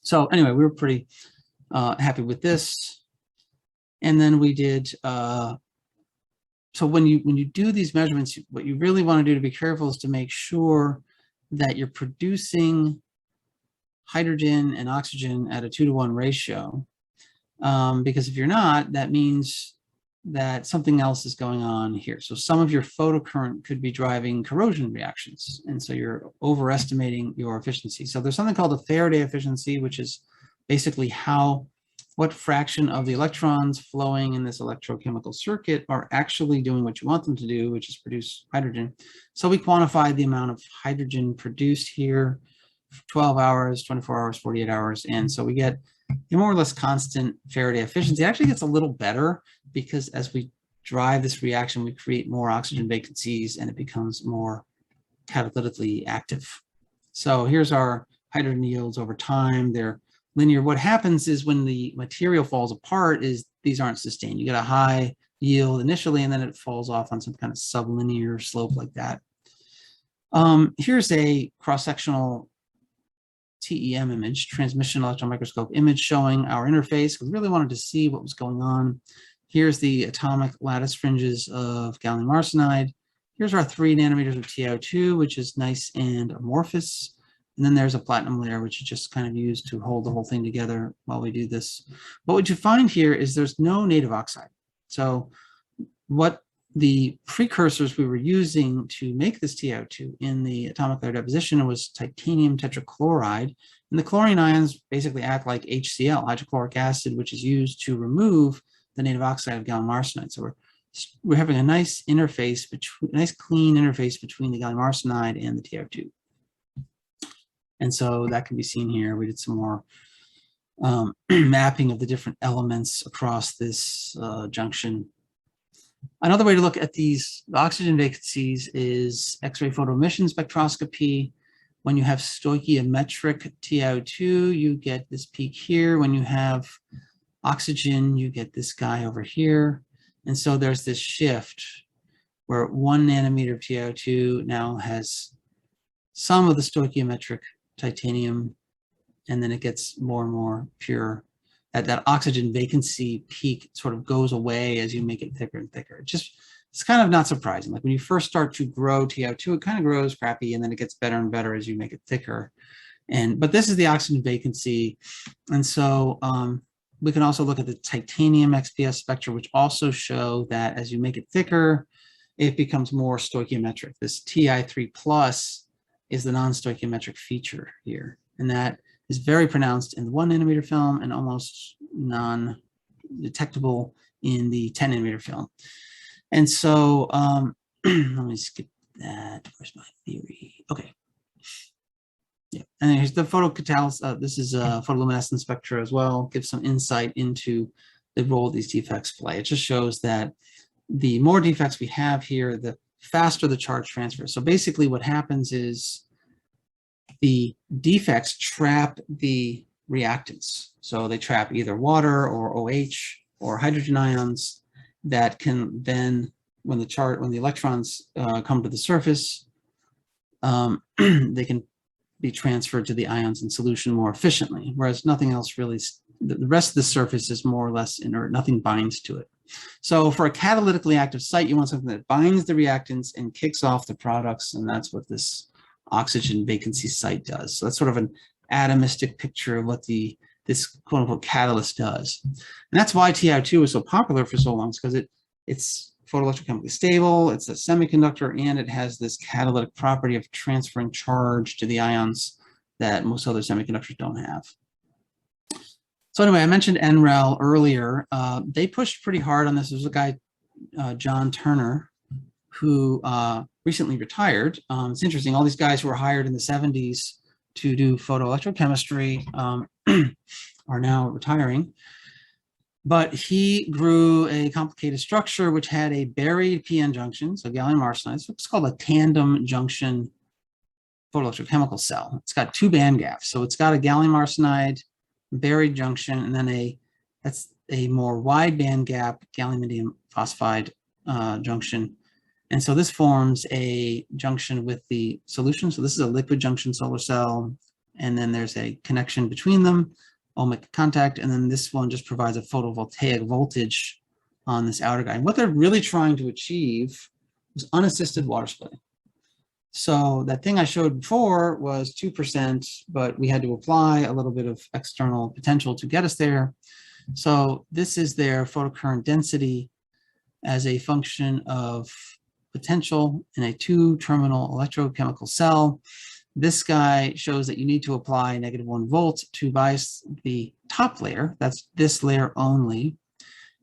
So anyway, we were pretty happy with this. And then we did, so when you do these measurements, what you really want to do to be careful is to make sure that you're producing hydrogen and oxygen at a 2-to-1 ratio. Because if you're not, that means that something else is going on here. So some of your photocurrent could be driving corrosion reactions. And so you're overestimating your efficiency. So there's something called a Faraday efficiency, which is basically how what fraction of the electrons flowing in this electrochemical circuit are actually doing what you want them to do, which is produce hydrogen. So we quantify the amount of hydrogen produced here, 12 hours, 24 hours, 48 hours. And so we get a more or less constant Faraday efficiency. It actually gets a little better because as we drive this reaction, we create more oxygen vacancies and it becomes more catalytically active. So here's our hydrogen yields over time. They're linear. What happens is when the material falls apart is these aren't sustained. You get a high yield initially, and then it falls off on some kind of sublinear slope like that. Here's a cross-sectional TEM image, transmission electron microscope image showing our interface. We really wanted to see what was going on. Here's the atomic lattice fringes of gallium arsenide. Here's our 3 nanometers of TiO2, which is nice and amorphous. And then there's a platinum layer, which is just kind of used to hold the whole thing together while we do this. But what you find here is there's no native oxide. So what the precursors we were using to make this TiO2 in the atomic layer deposition was titanium tetrachloride. And the chlorine ions basically act like HCl, hydrochloric acid, which is used to remove the native oxide of gallium arsenide. So we're having a nice interface, nice clean interface between the gallium arsenide and the TiO2. And so that can be seen here. We did some more mapping of the different elements across this junction. Another way to look at these oxygen vacancies is X-ray photoemission spectroscopy. When you have stoichiometric TiO2, you get this peak here. When you have oxygen, you get this guy over here. And so there's this shift where 1 nanometer of TiO2 now has some of the stoichiometric titanium, and then it gets more and more pure. That oxygen vacancy peak sort of goes away as you make it thicker and thicker. It's kind of not surprising. Like when you first start to grow TiO2, it kind of grows crappy, and then it gets better and better as you make it thicker. But this is the oxygen vacancy. And so we can also look at the titanium XPS spectra, which also show that as you make it thicker, it becomes more stoichiometric. This Ti3 plus is the non-stoichiometric feature here. And that is very pronounced in the 1 nanometer film and almost non-detectable in the 10 nanometer film. And so let me skip that. Where's my theory? Okay. Yeah, and here's the photocatalysis. This is photoluminescent spectra as well. Gives some insight into the role these defects play. It just shows that the more defects we have here, the faster the charge transfer. So basically what happens is the defects trap the reactants. So they trap either water or OH or hydrogen ions that can then, when the electrons come to the surface, they can be transferred to the ions in solution more efficiently, whereas nothing else really, the rest of the surface is more or less inert, nothing binds to it. So for a catalytically active site, you want something that binds the reactants and kicks off the products, and that's what this oxygen vacancy site does. So that's sort of an atomistic picture of what this quote unquote catalyst does. And that's why TiO2 is so popular for so long, because it's photoelectrochemically stable, it's a semiconductor, and it has this catalytic property of transferring charge to the ions that most other semiconductors don't have. So anyway, I mentioned NREL earlier. They pushed pretty hard on this. There's a guy, John Turner, who recently retired. It's interesting, all these guys who were hired in the 70s to do photoelectrochemistry are now retiring. But he grew a complicated structure which had a buried PN junction, so gallium arsenide. So it's called a tandem junction photoelectrochemical cell. It's got 2 band gaps. So it's got a gallium arsenide buried junction, and then that's a more wide band gap gallium indium phosphide junction. And so this forms a junction with the solution. So this is a liquid junction solar cell, and then there's a connection between them, ohmic contact, and then this one just provides a photovoltaic voltage on this outer guy. And what they're really trying to achieve was unassisted water splitting. So that thing I showed before was 2%, but we had to apply a little bit of external potential to get us there. So this is their photocurrent density as a function of potential in a 2-terminal electrochemical cell. This guy shows that you need to apply -1 volt to bias the top layer. That's this layer only.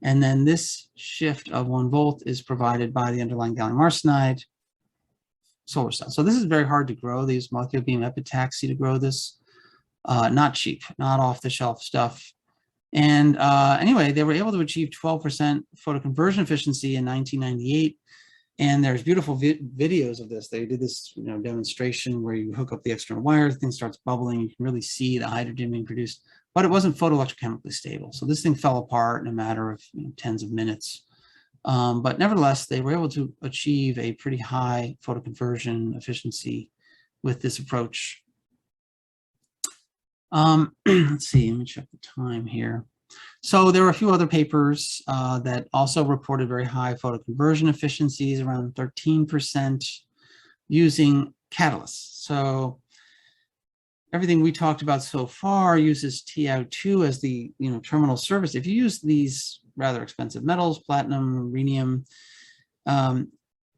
And then this shift of 1 volt is provided by the underlying gallium arsenide solar cell. So this is very hard to grow. They use molecular beam epitaxy to grow this. Not cheap, not off the shelf stuff. And anyway, they were able to achieve 12% photoconversion efficiency in 1998. And there's beautiful videos of this. They did this demonstration where you hook up the external wire, the thing starts bubbling, you can really see the hydrogen being produced, but it wasn't photoelectrochemically stable. So this thing fell apart in a matter of tens of minutes. But nevertheless, they were able to achieve a pretty high photoconversion efficiency with this approach. Let's see, let me check the time here. So there were a few other papers that also reported very high photoconversion efficiencies, around 13%, using catalysts. So everything we talked about so far uses TiO2 as the terminal surface. If you use these rather expensive metals, platinum, rhenium,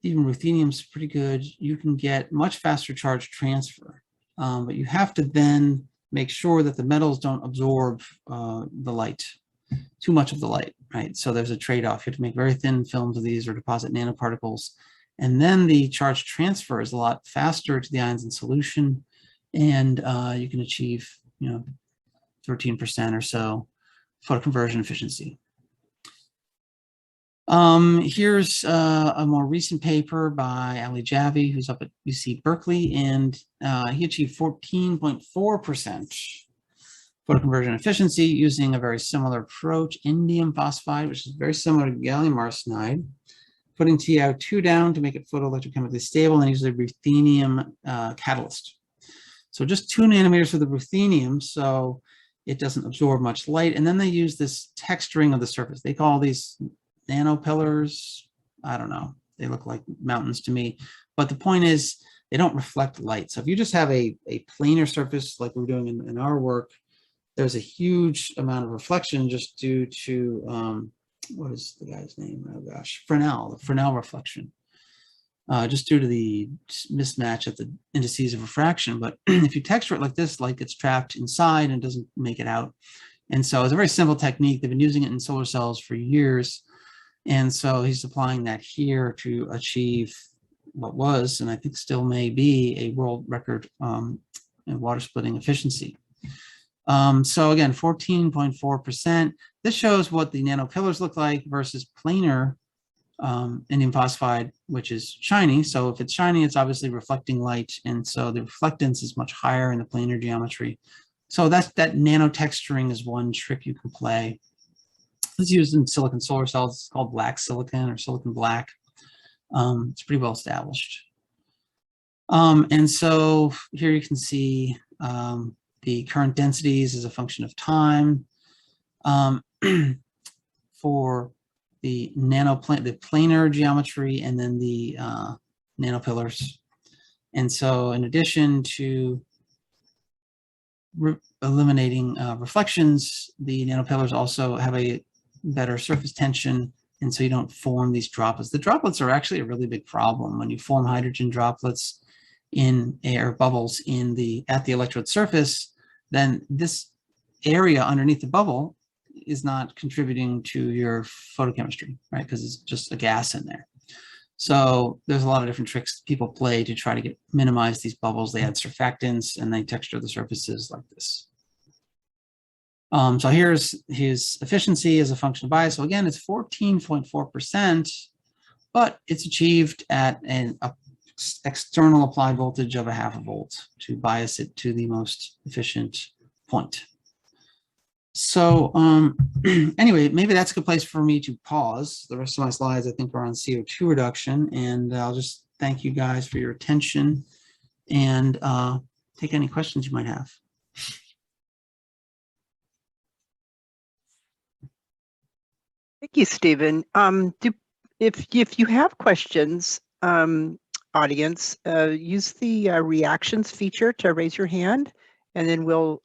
even ruthenium's pretty good, you can get much faster charge transfer. But you have to then make sure that the metals don't absorb the light, too much of the light, right? So there's a trade-off. You have to make very thin films of these or deposit nanoparticles. And then the charge transfer is a lot faster to the ions in solution. And you can achieve, 13% or so photoconversion efficiency. Here's a more recent paper by Ali Javi, who's up at UC Berkeley, and he achieved 14.4% photoconversion efficiency using a very similar approach, indium phosphide, which is very similar to gallium arsenide, putting TiO2 down to make it photoelectrochemically stable, and uses a ruthenium catalyst. So just 2 nanometers for the ruthenium, so it doesn't absorb much light. And then they use this texturing of the surface. They call these nanopillars. I don't know. They look like mountains to me. But the point is, they don't reflect light. So if you just have a planar surface like we're doing in our work, there's a huge amount of reflection just due to, what is the guy's name? Oh gosh, Fresnel, the Fresnel reflection. Just due to the mismatch at the indices of refraction. But if you texture it like this, light gets trapped inside and doesn't make it out. And so it's a very simple technique. They've been using it in solar cells for years. And so he's applying that here to achieve what was, and I think still may be, a world record in water splitting efficiency. So again, 14.4%. This shows what the nanopillars look like versus planar indium phosphide, which is shiny. So if it's shiny, it's obviously reflecting light. And so the reflectance is much higher in the planar geometry. So that nanotexturing is one trick you can play. It's used in silicon solar cells. It's called black silicon or silicon black. It's pretty well established. And so here you can see the current densities as a function of time for the planar geometry, and then the nanopillars. And so in addition to eliminating reflections, the nanopillars also have a better surface tension, and so you don't form these droplets. The droplets are actually a really big problem. When you form hydrogen droplets in air bubbles at the electrode surface, then this area underneath the bubble is not contributing to your photochemistry, right? Because it's just a gas in there. So there's a lot of different tricks people play to try to minimize these bubbles. They add surfactants and they texture the surfaces like this. So here's his efficiency as a function of bias. So again, it's 14.4%, but it's achieved at an external applied voltage of 0.5 volt to bias it to the most efficient point. So anyway, maybe that's a good place for me to pause. The rest of my slides, I think, are on CO2 reduction, and I'll just thank you guys for your attention and take any questions you might have. Thank you, Stephen. If you have questions, audience, use the reactions feature to raise your hand, and then we'll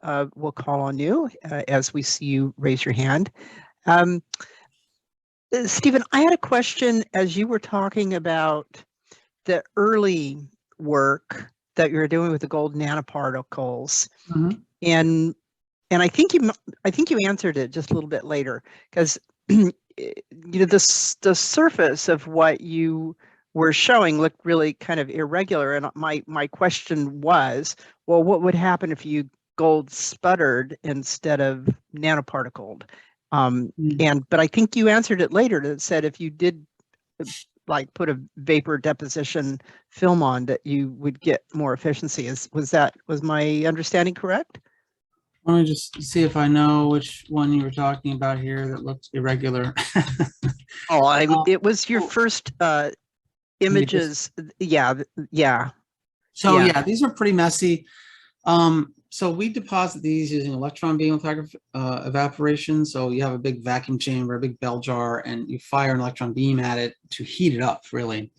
call on you as we see you raise your hand. Stephen, I had a question as you were talking about the early work that you're doing with the gold nanoparticles. Mhm. And I think you answered it just a little bit later, because the surface of what you were showing looked really kind of irregular. And my question was, well, what would happen if you gold sputtered instead of nanoparticled? But I think you answered it later that said if you did like put a vapor deposition film on, that you would get more efficiency. Was my understanding correct? Let me just see if I know which one you were talking about here that looked irregular. It was your first images. Yeah. So yeah, these are pretty messy. So we deposit these using electron beam lithography evaporation. So you have a big vacuum chamber, a big bell jar, and you fire an electron beam at it to heat it up, really.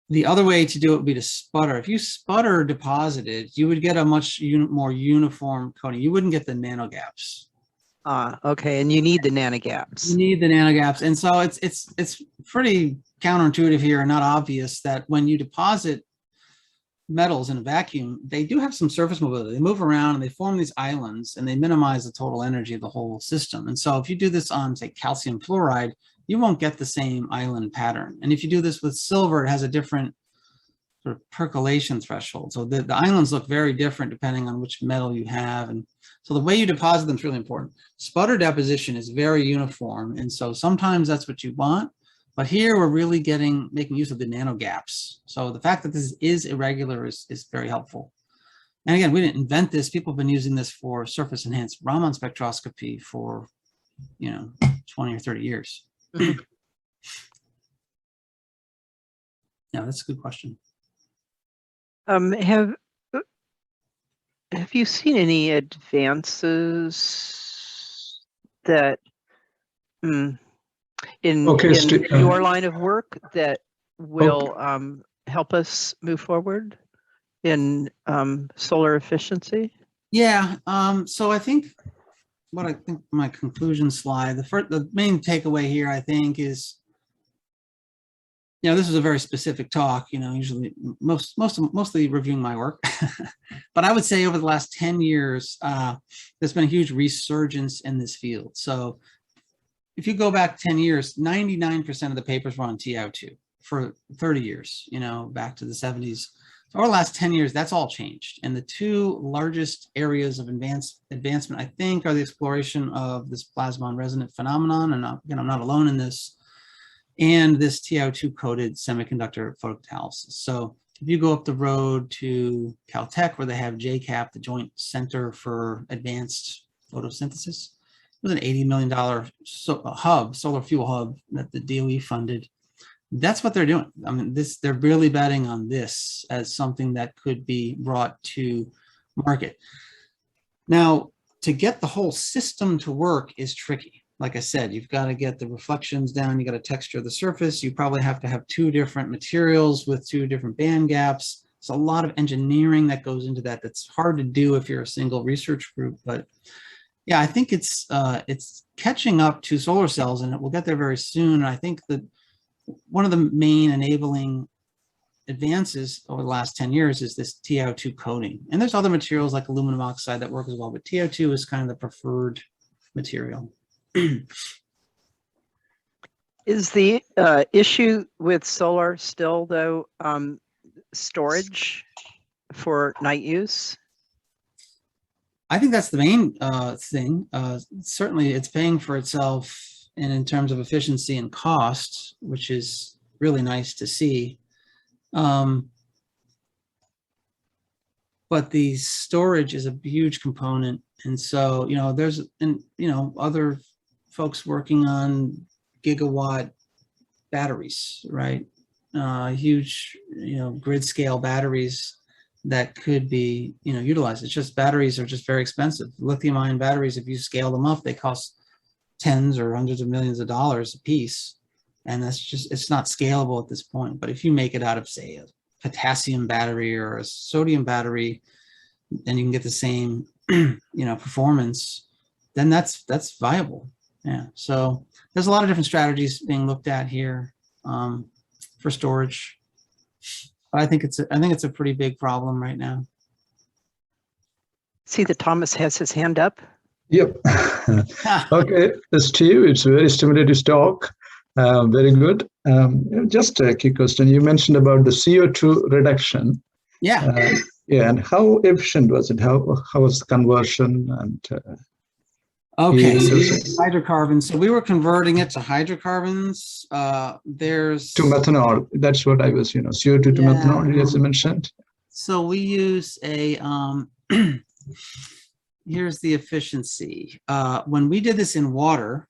The other way to do it would be to sputter. If you sputter deposited, you would get a much more uniform coating. You wouldn't get the nanogaps. Okay, and you need the nanogaps. You need the nanogaps, and so it's pretty counterintuitive here and not obvious that when you deposit metals in a vacuum, they do have some surface mobility. They move around and they form these islands, and they minimize the total energy of the whole system. And so if you do this on, say, calcium fluoride, you won't get the same island pattern. And if you do this with silver, it has a different sort of percolation threshold. So the islands look very different depending on which metal you have. And so the way you deposit them is really important. Sputter deposition is very uniform. And so sometimes that's what you want. But here we're really making use of the nanogaps. So the fact that this is irregular is very helpful. And again, we didn't invent this. People have been using this for surface enhanced Raman spectroscopy for, 20 or 30 years. Mm-hmm. Yeah, that's a good question. Have you seen any advances that in your line of work that will help us move forward in solar efficiency? Yeah. So I think my conclusion slide, the main takeaway here, I think, is, this is a very specific talk, usually mostly reviewing my work. But I would say over the last 10 years, there's been a huge resurgence in this field. So if you go back 10 years, 99% of the papers were on TiO2 for 30 years, back to the 70s. So over the last 10 years, that's all changed. And the two largest areas of advancement, I think, are the exploration of this plasmon resonant phenomenon. And again, I'm not alone in this. And this TiO2 coated semiconductor photocatalysis. So if you go up the road to Caltech, where they have JCAP, the Joint Center for Advanced Photosynthesis, it was an $80 million solar fuel hub that the DOE funded. That's what they're doing. I mean, they're really betting on this as something that could be brought to market. Now, to get the whole system to work is tricky. Like I said, you've got to get the reflections down. You got to texture the surface. You probably have to have two different materials with two different band gaps. It's a lot of engineering that goes into that. That's hard to do if you're a single research group. But yeah, I think it's catching up to solar cells, and we'll get there very soon. And I think that one of the main enabling advances over the last 10 years is this TiO2 coating. And there's other materials like aluminum oxide that work as well, but TiO2 is kind of the preferred material. Is the issue with solar still, though, storage for night use? I think that's the main thing. Certainly, it's paying for itself, and in terms of efficiency and cost, which is really nice to see. But the storage is a huge component, and so there's other folks working on gigawatt batteries, right? Huge grid scale batteries that could be utilized. It's just batteries are just very expensive. Lithium ion batteries, if you scale them up, they cost tens or hundreds of millions of dollars a piece, and it's not scalable at this point. But if you make it out of, say, a potassium battery or a sodium battery, and you can get the same performance, then that's viable. Yeah, so there's a lot of different strategies being looked at here for storage. I think it's a pretty big problem right now. See that Thomas has his hand up. Yep. Okay, Steve, it's a very stimulative talk. Very good. Just a key question. You mentioned about the CO2 reduction. Yeah. Yeah, and how efficient was it? How was the conversion? And okay, so hydrocarbons. So we were converting it to hydrocarbons. There's to methanol. That's what I was, CO2 to methanol, as you mentioned. So we use a here's the efficiency. When we did this in water,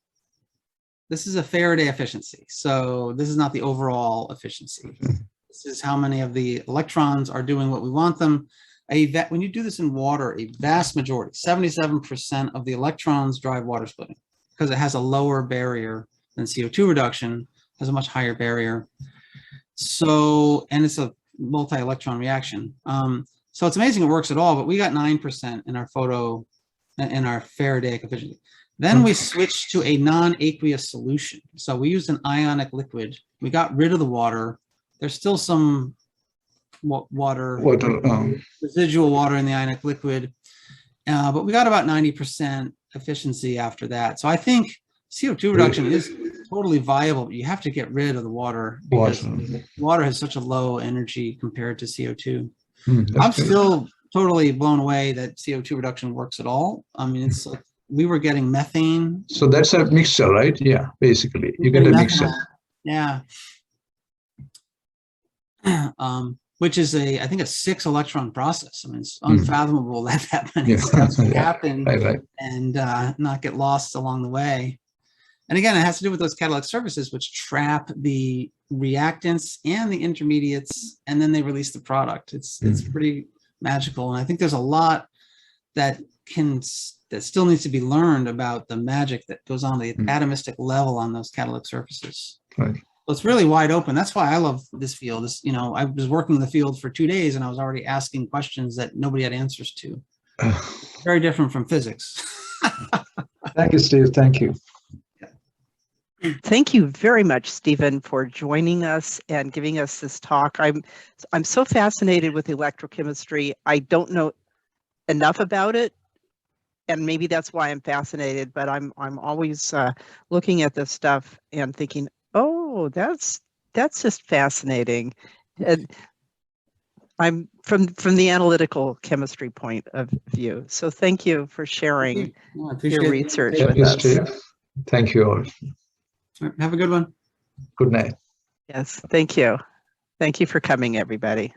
this is a Faraday efficiency. So this is not the overall efficiency. This is how many of the electrons are doing what we want them. When you do this in water, a vast majority, 77% of the electrons drive water splitting because it has a lower barrier than CO2 reduction, has a much higher barrier. So, and it's a multi-electron reaction. So it's amazing it works at all, but we got 9% in our Faradaic efficiency. Then we switched to a non-aqueous solution. So we used an ionic liquid. We got rid of the water. There's still some residual water in the ionic liquid, but we got about 90% efficiency after that. So I think CO2 reduction is totally viable, but you have to get rid of the water because water has such a low energy compared to CO2. I'm still totally blown away that CO2 reduction works at all. I mean, it's like we were getting methane. So that's a mixture, right? Yeah, basically you get a mixture. Yeah. Which is I think a 6 electron process. I mean, it's unfathomable that many steps can happen and not get lost along the way. And again, it has to do with those catalytic surfaces, which trap the reactants and the intermediates, and then they release the product. It's pretty magical. And I think there's a lot that still needs to be learned about the magic that goes on the atomistic level on those catalytic surfaces. Right. So it's really wide open. That's why I love this field. I was working in the field for 2 days and I was already asking questions that nobody had answers to. Very different from physics. Thank you, Steve. Thank you. Thank you very much, Stephen, for joining us and giving us this talk. I'm so fascinated with electrochemistry. I don't know enough about it, and maybe that's why I'm fascinated, but I'm always looking at this stuff and thinking, oh, that's just fascinating. And I'm from the analytical chemistry point of view. So thank you for sharing your research with us. Steve. Thank you all. Have a good one. Good night. Yes, thank you. Thank you for coming, everybody.